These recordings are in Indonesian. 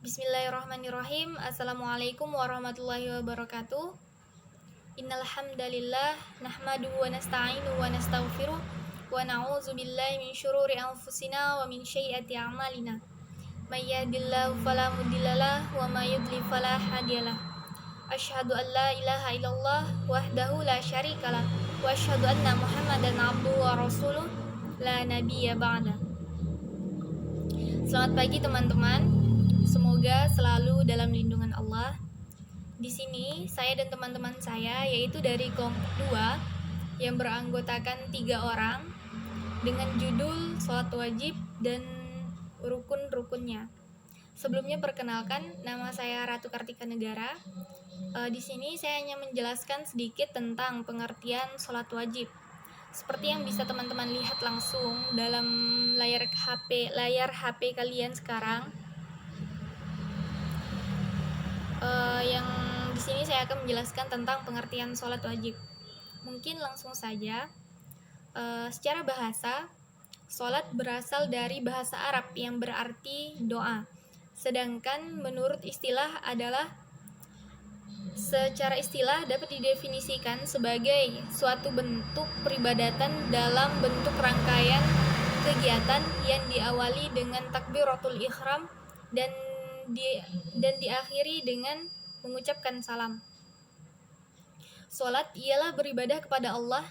Bismillahirrahmanirrahim. Assalamualaikum warahmatullahi wabarakatuh. Innal hamdalillah nahmaduhu wa nasta'inuhu wa nastaghfiruh wa na'udzu billahi min syururi anfusina wa min sayyiati a'malina. May yahdihillahu fala mudhillalah wa may yudlil fala hadiyalah. Asyhadu an la ilaha illallah wahdahu la syarikalah wa asyhadu anna Muhammadan abduhu wa rasuluh la nabiyya ba'da. Selamat pagi teman-teman. Semoga selalu dalam lindungan Allah. Di sini saya dan teman-teman saya, yaitu dari kelompok 2 yang beranggotakan 3 orang dengan judul Sholat Wajib dan Rukun-rukunnya. Sebelumnya perkenalkan, nama saya Ratu Kartika Negara. Di sini saya hanya menjelaskan sedikit tentang pengertian sholat wajib. Seperti yang bisa teman-teman lihat langsung dalam layar HP kalian sekarang. Yang di sini saya akan menjelaskan tentang pengertian sholat wajib. Mungkin langsung saja. Secara bahasa, sholat berasal dari bahasa Arab yang berarti doa. Sedangkan menurut istilah secara istilah dapat didefinisikan sebagai suatu bentuk peribadatan dalam bentuk rangkaian kegiatan yang diawali dengan takbiratul ihram dan diakhiri dengan mengucapkan salam. Sholat ialah beribadah kepada Allah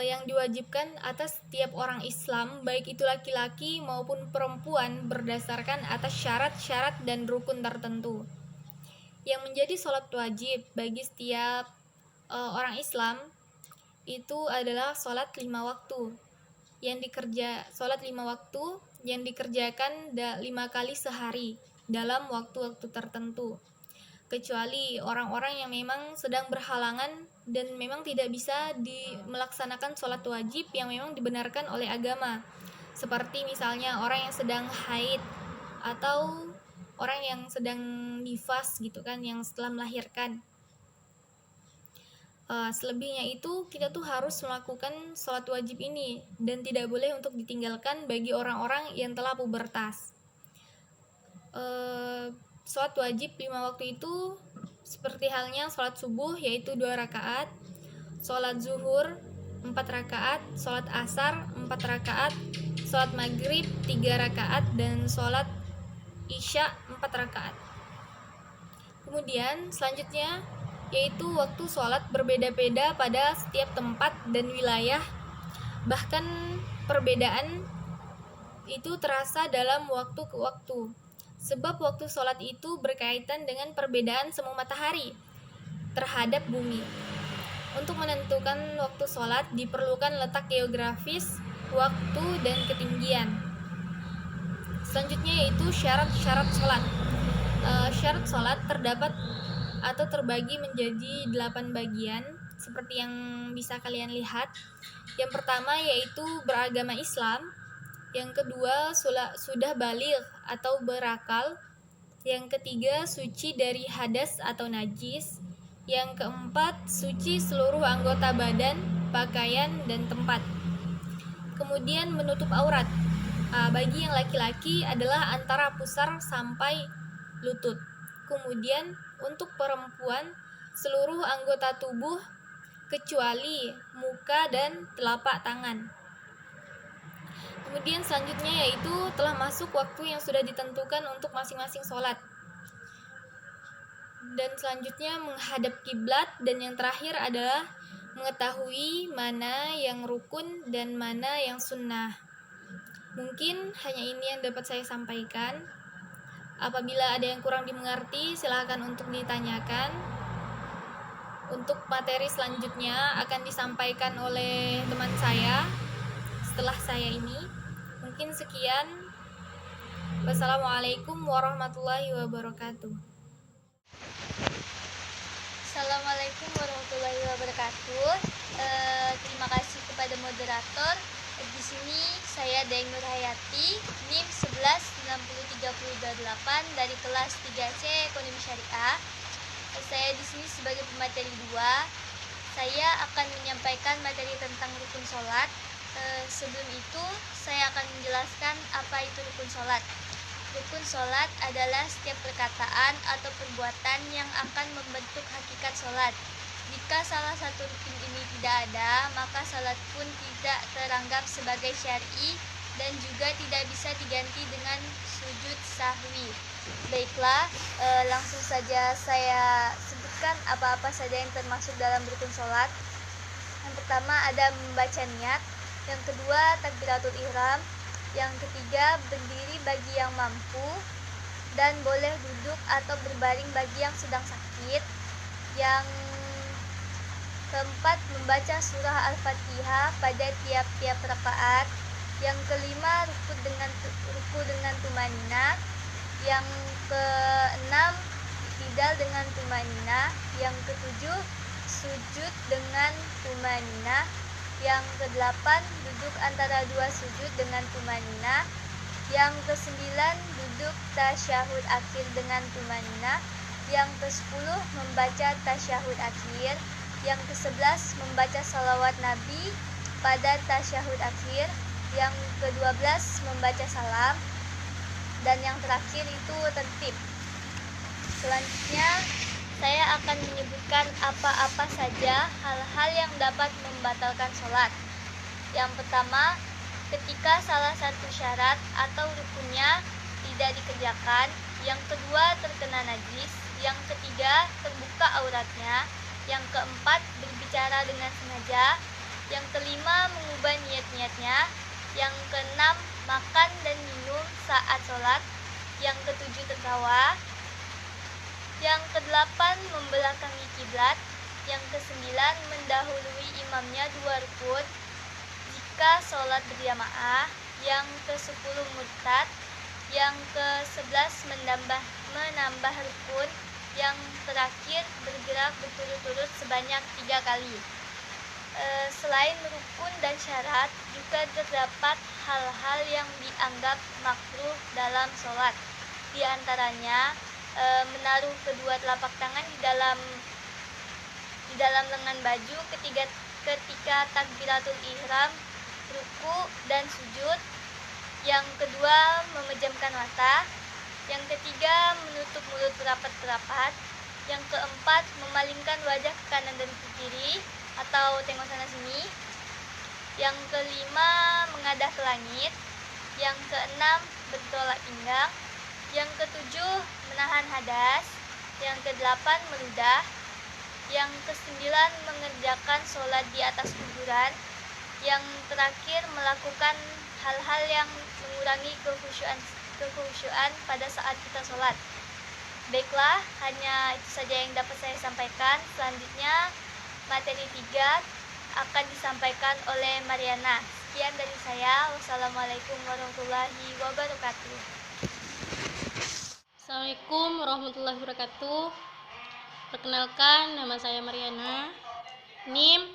yang diwajibkan atas setiap orang Islam, baik itu laki-laki maupun perempuan, berdasarkan atas syarat-syarat dan rukun tertentu. Yang menjadi sholat wajib bagi setiap orang Islam itu adalah sholat 5 waktu yang dikerjakan 5 kali sehari dalam waktu-waktu tertentu, kecuali orang-orang yang memang sedang berhalangan dan memang tidak bisa melaksanakan sholat wajib yang memang dibenarkan oleh agama, seperti misalnya orang yang sedang haid atau orang yang sedang nifas gitu kan, yang setelah melahirkan. Selebihnya itu kita tuh harus melakukan sholat wajib ini dan tidak boleh untuk ditinggalkan bagi orang-orang yang telah pubertas. Sholat wajib 5 waktu itu seperti halnya sholat subuh, yaitu 2 rakaat, sholat zuhur 4 rakaat, sholat asar 4 rakaat, sholat maghrib 3 rakaat, dan sholat isya 4 rakaat. Kemudian selanjutnya yaitu waktu sholat berbeda-beda pada setiap tempat dan wilayah, bahkan perbedaan itu terasa dalam waktu ke waktu. Sebab waktu sholat itu berkaitan dengan perbedaan semu matahari terhadap bumi. Untuk menentukan waktu sholat diperlukan letak geografis, waktu, dan ketinggian. Selanjutnya yaitu syarat-syarat sholat. Syarat sholat terdapat atau terbagi menjadi 8 bagian seperti yang bisa kalian lihat. Yang pertama yaitu beragama Islam. Yang kedua sudah baligh atau berakal. Yang ketiga suci dari hadas atau najis. Yang keempat suci seluruh anggota badan, pakaian, dan tempat. Kemudian menutup aurat. Bagi yang laki-laki adalah antara pusar sampai lutut. Kemudian untuk perempuan seluruh anggota tubuh kecuali muka dan telapak tangan. Kemudian selanjutnya yaitu telah masuk waktu yang sudah ditentukan untuk masing-masing sholat. Dan selanjutnya menghadap kiblat, dan yang terakhir adalah mengetahui mana yang rukun dan mana yang sunnah. Mungkin hanya ini yang dapat saya sampaikan. Apabila ada yang kurang dimengerti, silakan untuk ditanyakan. Untuk materi selanjutnya akan disampaikan oleh teman saya setelah saya ini. Mungkin sekian. Wassalamualaikum warahmatullahi wabarakatuh. Assalamualaikum warahmatullahi wabarakatuh. Terima kasih kepada moderator. Di sini saya Daeng Nur Hayati, NIM 116038 dari kelas 3C Ekonomi Syariah. Saya di sini sebagai pemateri 2. Saya akan menyampaikan materi tentang rukun sholat. Sebelum itu, saya akan menjelaskan apa itu rukun sholat. Rukun sholat adalah setiap perkataan atau perbuatan yang akan membentuk hakikat sholat. Jika salah satu rukun ini tidak ada, maka sholat pun tidak teranggap sebagai syar'i dan juga tidak bisa diganti dengan sujud sahwi. Baiklah, langsung saja saya sebutkan apa-apa saja yang termasuk dalam rukun sholat. Yang pertama ada membaca niat, yang kedua takbiratul ihram, yang ketiga berdiri bagi yang mampu dan boleh duduk atau berbaring bagi yang sedang sakit, yang keempat membaca surah Al-Fatihah pada tiap-tiap rakaat, yang kelima ruku dengan tumanina, yang keenam i'tidal dengan tumanina, yang ketujuh sujud dengan tumanina, yang kedelapan duduk antara dua sujud dengan tumanina, yang kesembilan duduk tasyahud akhir dengan tumanina, yang kesepuluh membaca tasyahud akhir, yang ke-11 membaca salawat Nabi pada tasyahud akhir, yang ke-12 membaca salam, dan yang terakhir itu tertib. Selanjutnya saya akan menyebutkan apa-apa saja hal-hal yang dapat membatalkan sholat. Yang pertama, ketika salah satu syarat atau rukunnya tidak dikerjakan, yang kedua terkena najis, yang ketiga terbuka auratnya, yang keempat berbicara dengan sengaja, yang kelima mengubah niat-niatnya, yang keenam makan dan minum saat sholat, yang ketujuh tertawa, yang kedelapan membelakangi kiblat, yang kesembilan mendahului imamnya 2 rukun jika sholat berjamaah, yang ke-10 murtad, yang ke-11 menambah rukun, yang terakhir bergerak berturut-turut sebanyak 3 kali. Selain rukun dan syarat, juga terdapat hal-hal yang dianggap makruh dalam sholat. Di antaranya menaruh kedua telapak tangan di dalam lengan baju ketika takbiratul ihram, ruku dan sujud. Yang kedua memejamkan mata. Yang ketiga menutup mulut rapat-rapat. Yang keempat memalingkan wajah ke kanan dan ke kiri atau tengok sana sini. Yang kelima menghadap ke langit. Yang keenam bertolak pinggang. Yang ketujuh menahan hadas. Yang kedelapan meludah. Yang kesembilan mengerjakan sholat di atas kuburan. Yang terakhir melakukan hal-hal yang mengurangi kekhusyuan pada saat kita sholat. Baiklah, hanya itu saja yang dapat saya sampaikan. Selanjutnya materi 3 akan disampaikan oleh Mariana. Sekian dari saya. Wassalamualaikum warahmatullahi wabarakatuh. Assalamualaikum warahmatullahi wabarakatuh. Perkenalkan, nama saya Mariana. NIM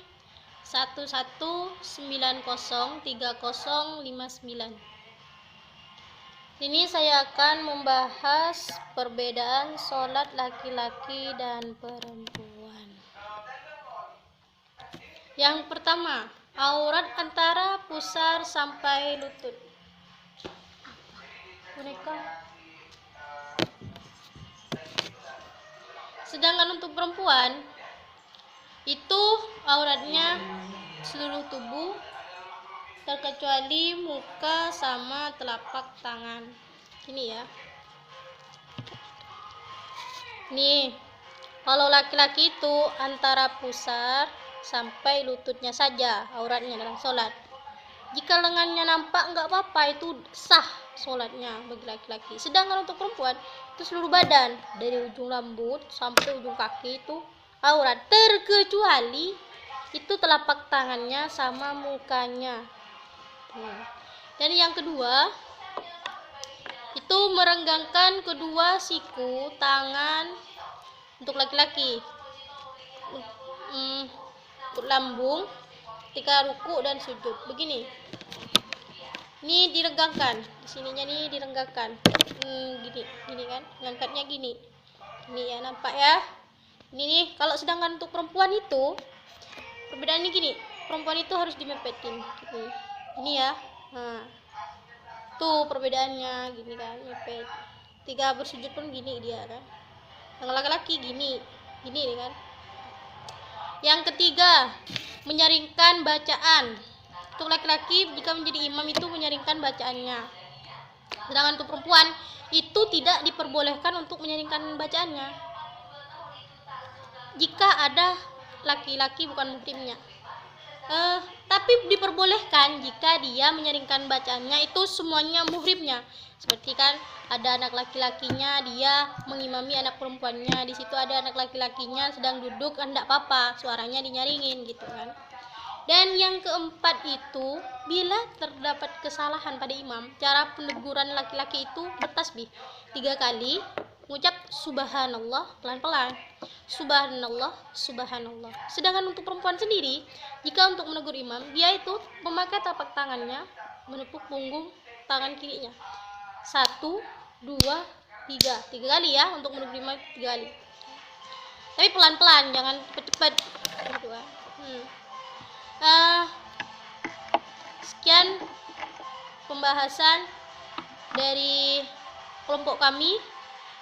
11903059. Ini saya akan membahas perbedaan sholat laki-laki dan perempuan. Yang pertama, aurat antara pusar sampai lutut. Boneka. Sedangkan untuk perempuan itu auratnya seluruh tubuh terkecuali muka sama telapak tangan. Ini ya. Nih, kalau laki-laki itu antara pusar sampai lututnya saja auratnya dalam sholat. Jika lengannya nampak nggak apa-apa, itu sah sholatnya bagi laki-laki. Sedangkan untuk perempuan itu seluruh badan dari ujung rambut sampai ujung kaki itu aurat, terkecuali itu telapak tangannya sama mukanya. Dan yang kedua itu merenggangkan kedua siku tangan untuk laki-laki, untuk lambung ketika ruku dan sujud. Begini, ini direnggangkan, di sininya nih direnggangkan, gini kan, ngangkatnya gini. Ini ya, nampak ya. Ini nih, kalau sedangkan untuk perempuan itu perbedaannya gini, perempuan itu harus dimepetin gini. Ini ya. Nah, Tuh perbedaannya gini kan, nyepet. 3 bersujud pun gini dia kan. Yang laki-laki gini, gini kan. Yang ketiga, menyaringkan bacaan. Untuk laki-laki jika menjadi imam itu menyaringkan bacaannya. Sedangkan untuk perempuan itu tidak diperbolehkan untuk menyaringkan bacaannya. Jika ada laki-laki bukan muhrimnya. Tapi diperbolehkan jika dia menyaringkan bacaannya itu semuanya muhrimnya. Seperti kan ada anak laki-lakinya, dia mengimami anak perempuannya, di situ ada anak laki-lakinya sedang duduk, enggak apa-apa, suaranya dinyaringin gitu kan. Dan yang keempat itu, bila terdapat kesalahan pada imam, cara peneguran laki-laki itu bertasbih 3 kali, mengucap subhanallah pelan-pelan, subhanallah, subhanallah. Sedangkan untuk perempuan sendiri, jika untuk menegur imam, dia itu memakai tapak tangannya menepuk punggung tangan kirinya. 1, 2, 3 kali ya untuk menegur imam, 3 kali. Tapi pelan-pelan, jangan cepet-cepet gitu kan. Sekian pembahasan dari kelompok kami.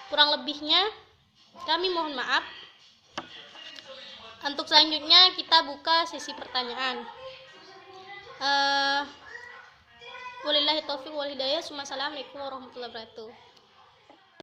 Kurang lebihnya kami mohon maaf. Untuk selanjutnya kita buka sesi pertanyaan. Wabillahi taufiq wal hidayah. Assalamualaikum warahmatullahi wabarakatuh.